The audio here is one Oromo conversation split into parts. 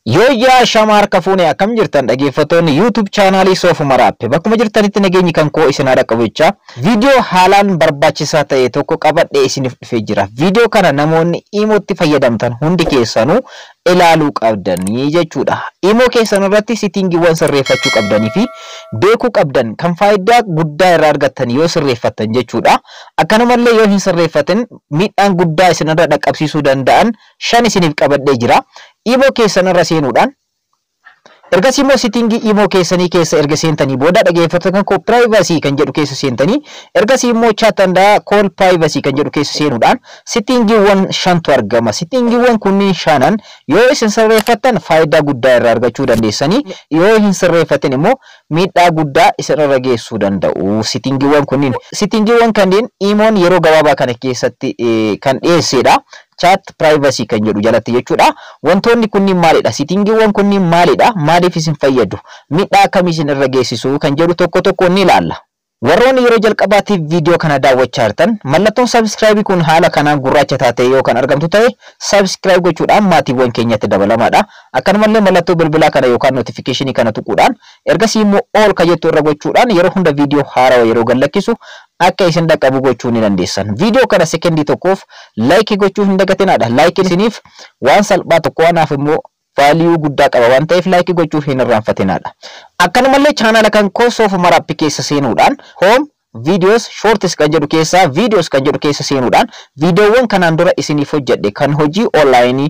Yooyyaa Shamar Kafuunee akkam jirtan dhaggeeffattoonni YouTube chaanaalii Soofuma Raappe bakkuma jirtanitti nageenyi kan koo isin haadha qabachaa viidiyoo haalaan barbaachisaa ta'e tokko qabadhee isiniif dhufee jira. Viidiyoo kana namoonni Imootti fayyadamtan hundi keessanuu ilaaluu qabdanii jechuudha. Imoo keessan irratti settingiiwwan sirreeffachuu qabdanii fi beekuu qabdan kan faayidaa guddaa irraa argattan yoo sirreeffattan jechuudha. Akkanumallee yoo hin sirreeffatin miidhaan guddaa isin irra dhaqqabsiisuu danda'an 5 isiniif qabadhee jira. Imoo keessan irra seenuudhaan ergasii immoo settingii imoo keessanii keessa erga seentanii booda dhaggeeffattoota kan privacy kan jedhu keessa seentanii ergasii immoo chat and call privacy kan jedhu keessa seenuudhaan settingiiwwan 5tu argama. Settingiiwwan kunniin 5 yoo isin sirreeffattan faayidaa guddaa irraa argachuu dandeessanii yoo hin sirreeffatin immoo miidhaa guddaa isin irra geessuu danda'u. Settingiiwwan kanneen imoon yeroo gabaabaa kana keessatti kan dhiyeessedha. Chat privacy kan jedhu jalatti jechuudha. Wantoonni kunniin maalidha? Settingiiwwan kunniin maalidha? Maaliif isin fayyadu? Miidhaa akkamii isin irra geessisu kan jedhu tokko ni ilaalla. Warroonni yeroo jalqabaatiif viidiyoo kana daawwachaa jirtan mallattoon subscribe kun haala kanaan gurraacha taatee yoo kan argamtu ta'e subscribe gochuudhaan maatiiwwan keenyatti dabalamaadha. Akkanumallee mallattoo bilbilaa kana yookaan notification kana tuquudhaan ergasii immoo all ka jettu irra gochuudhaan yeroo hunda viidiyoo haarawaa yeroo gadhiifnu akka isin dhaqqabu gochuu ni dandeessan. Viidiyoo kana sekendii tokkoof like gochuu hin dagatinaadha. Like isiniif waan salphaa tokko wanaaf immoo value guddaa qaba waan ta'eef like gochuu hin irraanfatinaadha. Akkanumallee chaanala kan koo Soofuma Raappe keessa seenuudhaan home videos shorts kan jedhu keessa videos kan jedhu keessa seenuudhaan viidiyoowwan kanaan dura isiniif hojjedhe kan hojii online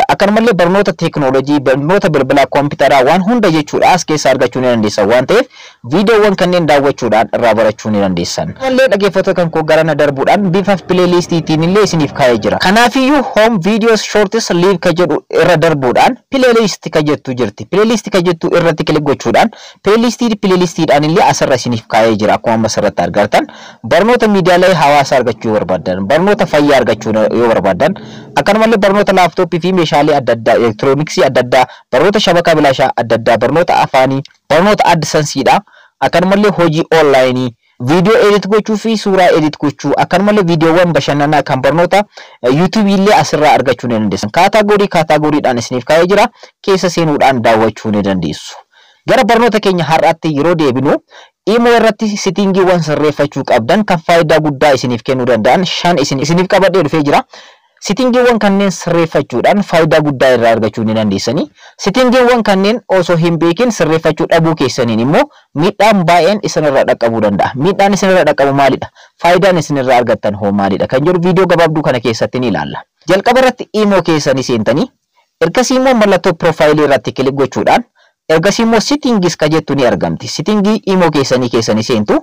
akkanumallee barnoota teknoolojii barnoota bilbilaa kompiitaraa waan hunda jechuudha as keessa argachuu ni dandeessan waan ta'eef viidiyoowwan kanneen daawwachuudhaan irraa barachuu ni dandeessan. Illee dhaggeeffattoota kan koo garana darbuudhaan bifa playlistiitiin illee isiniif kaa'ee jira. Kanaafiyyuu home videos shorts live ka jedhu irra darbuudhaan playlist ka jettu jirti. Playlist ka jettu irratti kilik gochuudhaan playlistiidhaan illee asirra isiniif kaa'ee jira. Akkuma amma asirratti argartan barnoota miidiyaalee hawaasaa argachuu barbaadan barnoota fayyaa argachuu yoo barbaadan akkanumallee barnoota laaptooppii fi meeshaalee adda addaa elektirooniksii adda addaa barnoota shabakaa bilaashaa adda addaa barnoota afaanii barnoota addisansiidha akkanumallee hojii onlaayinii viidiyoo edit gochuu fi suuraa edit gochuu akkanumallee viidiyoowwan bashannanaa kan barnoota YouTube illee asirraa argachuu ni dandeessan. Kaataagoriidhaan isiniif kaa'ee jira keessa seenuudhaan daawwachuu ni dandeessu. Gara barnoota keenya har'aatti yeroo deebinu Imoo irratti settingiiwwan sirreeffachuu qabdan kan faayidaa guddaa isiniif kennuu danda'an 5 isiniif qabadhee dhufee jira. Settingiiwwan kanneen sirreeffachuudhaan faayidaa guddaa irraa argachuu ni dandeessanii. Settingiiwwan kanneen osoo hin beekin sirreeffachuu dhabuu keessaniin immoo miidhaan baay'een isinirra dhaqqabuu danda'a. Miidhaan isinirra dhaqqabu maalidha? Faayidaan isinirraa argattan hoo maalidha? Kan jedhu viidiyoo gabaabduu kana keessatti ni ilaalla. Jalqaba irratti Imoo keessanii seentanii ergasii immoo mallattoo profaayilii irratti kilik gochuudhaan ergasii immoo settingis ka jettu ni argamti. Settingii Imoo keessanii seentu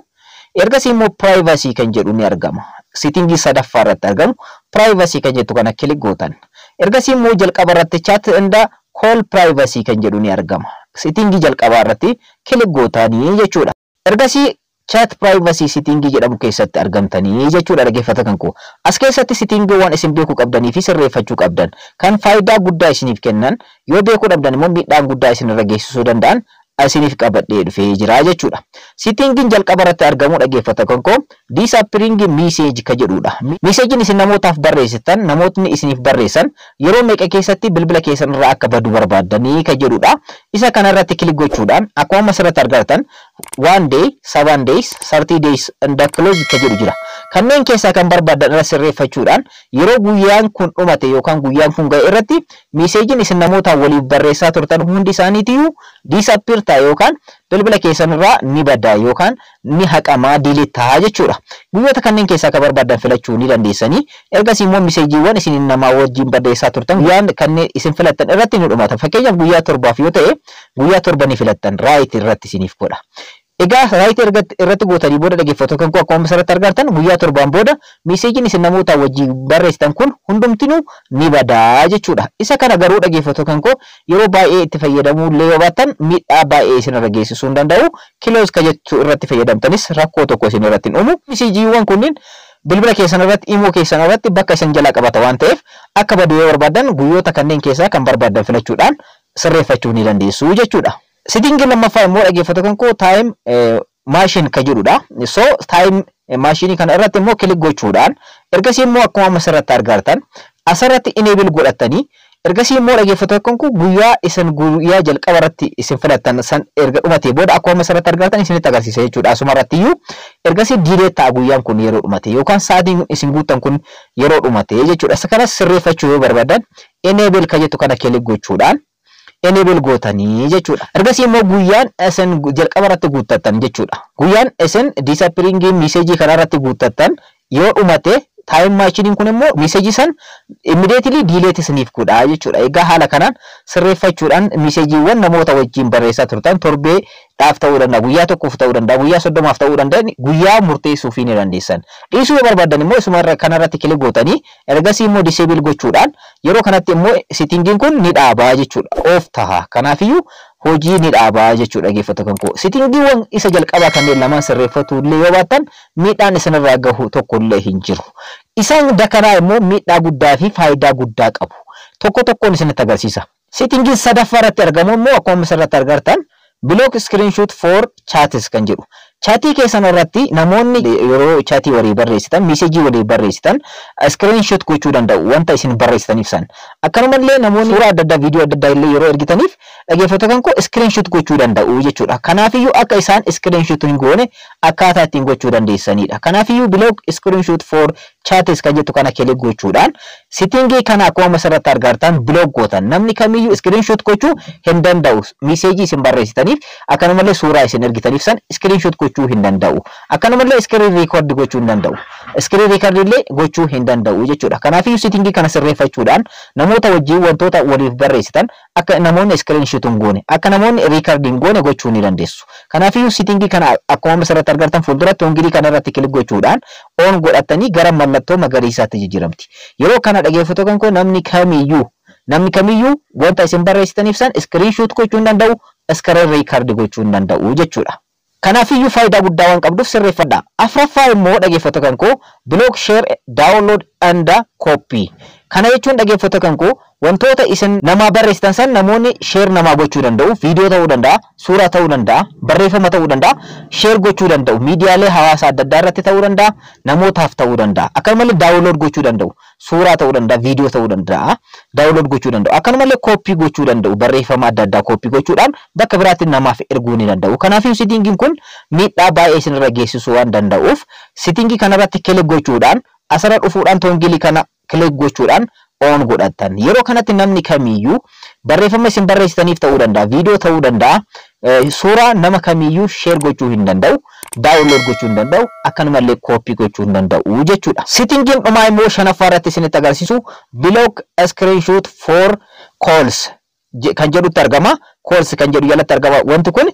ergasii immoo privacy kan jedhu ni argama. Settingii sadaffaa irratti argamu privacy kan jettu kana kilik gootan. Ergasii immoo jalqaba irratti chat and call privacy kan jedhu ni argama. Settingii jalqabaa irratti kilik gootanii jechuudha. Ergasii chat privacy settingii jedhamu keessatti argamtanii jechuudha dhaggeeffattoota kan koo. As keessatti settingiiwwan isin beekuu qabdanii fi sirreeffachuu qabdan kan faayidaa guddaa isiniif kennan yoo beekuu dhabdan immoo miidhaan guddaa isinirra geessisuu danda'an isiniif qabadhee dhufee jira jechuudha. Settingiin jalqaba irratti argamu dhaggeeffattoota kan koo disappearing message ka jedhudha. Messageen isin namootaaf barreessitan namootni isiniif barreessan yeroo meeqa keessatti bilbila keessan irraa akka badu barbaadanii ka jedhudha. Isa kana irratti kilik gochuudhaan akkuma asirratti argartan 1 day, 7 days, 30 days and close ka jedhu jira. Kanneen keessaa kan barbaadan irra sirreeffachuudhaan yeroo guyyaan kun dhumate yookaan guyyaan kun ga'e irratti messageen isin namootaan waliif barreessaa turtan hundi isaaniitiyyuu disappear ta'a yookaan bilbila keessan irraa ni badaa yookaan ni haqamaa delete ta'a jechuudha. Guyyoota kanneen keessaa kan barbaadan filachuu ni dandeessanii. Ergasii immoo messageiiwwan isin namaa wajjin barreessaa turtan guyyaan kanneen isin filattan irratti ni dhumata. Fakkeenyaaf guyyaa 7 yoo ta'e guyyaa 7 ni filattan right irratti isiniif godha. Egaa right irratti gootanii booda dhaggeeffattoota kan koo akkuma asirratti argartan guyyaa 7 booda messageen isin namoota wajjin barreessitan kun hundumtinuu ni badaa jechuudha. Isa kana garuu dhaggeeffattoota kan koo yeroo baay'ee itti fayyadamuu illee yoo baattan miidhaa baay'ee isinirra geessisuu hin danda'u. Kiloos ka jettu irratti fayyadamtanis rakkoo tokko isin irratti hin uumu. Messageiiwwan kunniin bilbila keessan irratti Imoo keessan irratti bakka isin jalaa qabata waan ta'eef akka badu yoo barbaadan guyyoota kanneen keessaa kan barbaadan filachuudhaan sirreeffachuu ni dandeessu jechuudha. Settingii lammaffaa immoo dhaggeeffattoota kan koo time machine ka jedhudha. So time machine kana irratti immoo kilik gochuudhaan ergasii immoo akkuma asirratti argartan asirratti enable godhatanii Ergasii immoo dhaggeeffattoota kun guyyaa isin guyyaa jalqaba irratti isin filattan san erga dhumatee booda akkuma asirratti argattan isinitti agarsiisa jechuudha. Asuma irratti iyyuu ergasii diilee ta'a guyyaan kun yeroo dhumate yookaan sa'aatiin isin guuttan kun yeroo dhumate jechuudha. Isa kanas sirreeffachuu yoo barbaadan enable kan jettu kana kilik gochuudhaan enable gootanii jechuudha. Ergasii immoo guyyaan isin jalqaba irratti guuttattan jechuudha. Guyyaan isin disappearing message kana irratti guuttattan yoo dhumate time machine kun immoo message san immediately delete isiniif godha jechuudha. Egaa haala kanaan sirreeffachuudhaan messageewwan namoota wajjin barreessaa turtan torbee dhaaf ta'uu danda'a, guyyaa tokkoof ta'uu danda'a, guyyaa 30 ta'uu danda'a, guyyaa murteessuuf ni dandeessan. Dhiisuu yoo barbaadan immoo isuma kanarratti kilik gootanii ergasii immoo disable gochuudhaan yeroo kanatti immoo settingiin kun ni dhaabaa jechuudha. Off taha. Kanaafiyyuu hojii ni dhaabaa jechuudha dhaggeeffattoota koo. Settingiiwwan isa jalqabaa kanneen lamaan sirreeffatu illee yoo baattan miidhaan isinirraa gahu tokko illee hin jiru. Isaan dakanaa immoo miidhaa guddaa fi faayidaa guddaa qabu. Tokko tokkoon isinitti agarsiisa. Settingiin sadaffaa irratti argamu immoo akkuma asirratti argartan block screenshot for chats kan jedhu. Chatii keessan irratti namoonni yeroo chatii walii barreessitan, message walii barreessitan screenshot gochuu danda'u wanta isin barreessitaniif san. Akkanumallee namoonni suuraa adda addaa, viidiyoo adda addaa illee yeroo ergitaniif dhaggeeffattoota koo screenshot gochuu danda'u jechuudha. Kanaafiyyuu akka isaan screenshot hin goone akkaataa ittiin gochuu dandeessanidha. Kanaafiyyuu block screenshot for chats kan jettu kana kilik gochuudhaan settingii kana akkuma asirratti argartan block gootan. Namni kamiyyuu screenshot gochuu hin danda'u. Message isin barreessitaniif akkanumallee suuraa isin ergitaniif san screenshot gochuu hin danda'u. Akkanumallee screen record gochuu hin danda'u. Screen record illee gochuu hin danda'u jechuudha. Kanaafiyyuu settingii kana sirreeffachuudhaan namoota wajjin wantoota waliif barreessitan akka namoonni screenshot hin goone, akka namoonni record hin goone gochuu ni dandeessu. Kanaafiyyuu settingii kana akkuma asirratti argartan fuulduratti hongilii kanarratti kilik gochuudhaan on godhatanii gara mallattoo magariisaatti jijjiiramti. Yeroo kana dhaggeeffattoota koo namni kamiyyuu wanta isin barreessitaniif san screenshot gochuu hin danda'u, screen record gochuu hin danda'u jechuudha. Kanaafiyyuu faayidaa guddaa waan qabduuf sirreeffadhaa. Afraffaa immoo dhaggeeffattoota koo block, share, download and copy. Kana jechuun dhaggeeffattoota koo wantoota isin namaa barreessitan san namoonni share namaa gochuu danda'u, viidiyoo ta'uu danda'a, suuraa ta'uu danda'a, barreeffama ta'uu danda'a, share gochuu danda'u, miidiyaalee hawaasaa adda addaa irratti ta'uu danda'a, namootaaf ta'uu danda'a. Akkanumallee download gochuu danda'u, suuraa ta'uu danda'a, viidiyoo ta'uu danda'a, download gochuu danda'u. Akkanumallee copy gochuu danda'u, barreeffama adda addaa copy gochuudhaan bakka biraatti namaaf erguu ni danda'u. Kanaafuu settingiin kun miidhaa baay'ee isinirra geessisuu waan danda'uuf settingii kanarratti kilik gochuudhaan asirra dhufuudhaan tongilii kana kilik gochuudhaan on godhattan. Yeroo kanatti namni kamiyyuu barreeffama isin barreessitaniif ta'uu danda'a, viidiyoo ta'uu danda'a, suuraa nama kamiyyuu share gochuu hin danda'u, download gochuu hin danda'u, akkanumallee copy gochuu hin danda'u jechuudha. Settingiin dhumaa immoo shanaffaa irratti isinitti agarsiisu block screenshot for calls kan jedhutti argama. Calls kan jedhu jalatti argama. Wanti kun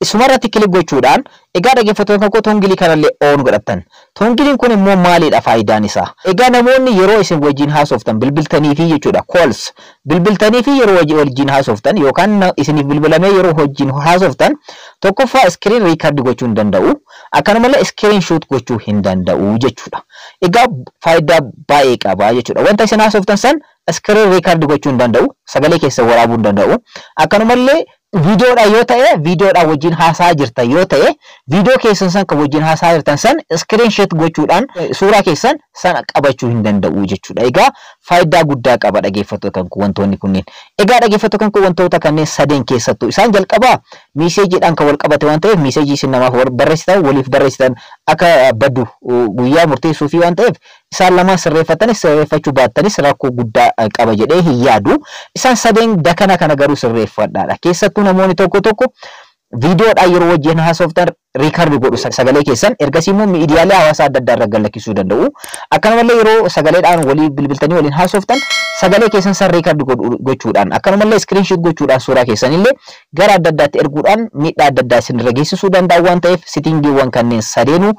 isumarratti kilik gochuudhaan egaa dhaggeeffattoota koo tongilii kanallee on godhattan. Tongiliin kun immoo maalidha faayidaan isaa? Egaa namoonni yeroo isin wajjin haasoftan bilbiltanii fi jechuudha calls bilbiltanii fi yeroo wajjin haasoftan yookaan isiniif bilbilamee yeroo wajjin haasoftan tokkoffaa screen record gochuu hin danda'u, akkanumallee screenshot gochuu hin danda'u jechuudha. Egaa faayidaa baay'ee qaba jechuudha. Wanta isin haasoftan san screen record gochuu hin danda'u, sagalee keessa waraabuu hin danda'u, akkanumallee videodha yoo ta'e videodha wajjin haasaa jirtan yoo ta'e viidiyoo keessan san kan wajjin haasaa jirtan san screenshot gochuudhaan suuraa keessan san qabachuu hin danda'u jechuudha. Egaa faayidaa guddaa qaba dhaggeeffattoota kan wantoonni kunneen. Egaa dhaggeeffattoota kan wantoota kanneen sadeen keessattuu isaan jalqabaa message-dhaan kan wal qabate waan ta'eef message isin namaaf barreessitan waliif barreessitan akka baddu guyyaa murteessuu fi waan ta'eef isaan lama sirreeffatanis sirreeffachuu baattanis rakkoo guddaa qaba jedhee hin yaadu. Isaan sadeen dakana kana garuu sirreeffadhaadha. Keessattuu namoonni tokko viidiyoodhaan yeroo wajjin haasoftan record godhu sagalee keessan ergasii immoo miidiyaalee hawaasaa adda addaa irra gallakkisuu danda'u. Akkanumallee yeroo sagaleedhaan walii bilbiltanii waliin haasoftan sagalee keessan san record gochuudhaan akkanumallee screenshot gochuudhaan suuraa keessanillee gara adda addaatti erguudhaan miidhaa adda addaa isinirra geessisuu danda'u waan ta'eef settingiiwwan kanneen sadeenuu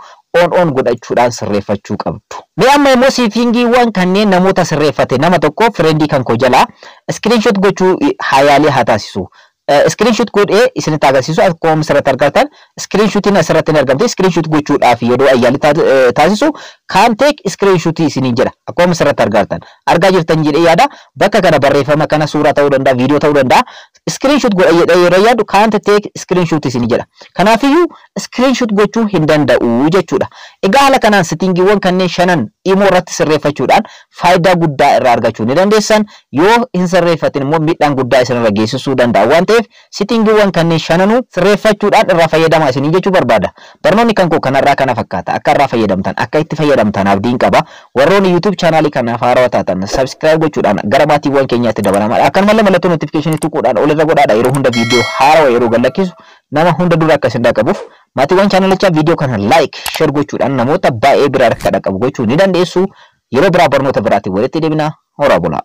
on godhachuudhaan sirreeffachuu qabdu. Mee amma immoo settingiiwwan kanneen namoota sirreeffate nama tokko friendii kan koo jalaa screenshot gochuu hayaalee haa taasisu. Screenshot godhee isinitti agarsiisu akkuma asirratti argattan screenshotiin asirratti ni argamte. Screenshot gochuudhaaf yeroo ayyaalii taasisu kan take screenshot isiniin jedha akkuma asirratti argattan argaa jirtan jedhee yaada. Bakka kana barreeffama kana suuraa ta'uu danda'a, viidiyoo ta'uu danda'a. Screenshot godha jedhee yeroo yaadu kan take screenshot isiniin jedha. Kanaafiyyuu screenshot gochuu hin danda'u jechuudha. Egaa haala kanaan settingiiwwan kanneen shanan Imo irratti sirreeffachuudhaan faayidaa guddaa irraa argachuu ni dandeessan. Yoo hin sirreeffatin immoo miidhaan guddaa isinirra geessisuu danda'a waan ta'eef settingiiwwan kanneen shananuu sirreeffachuudhaan irraa fayyadamaa isinii jechuu barbaada. Barnoonni kan koo kanarraa kana fakkaata. Akka irraa fayyadamtan, akka itti fayyadamtan abdiin qaba. Warroonni YouTube channelii kanaaf haarawaa taatan subscribe gochuudhaan gara maatiiwwan keenyaatti dabalamaa. Akkanumallee mallattoo notification tuquudhaan ol irra godhaadha yeroo hunda viidiyoo haarawaa yeroo gadhiisu nama hunda dura akka isin dhaqqabuuf. Maatiiwwan channelicha viidiyoo kana like, share gochuudhaan namoota baay'ee biraa akka dhaqqabu gochuu ni dandeessu. Yeroo biraa barnoota biraatiin walitti deebina. Horaa bulaa.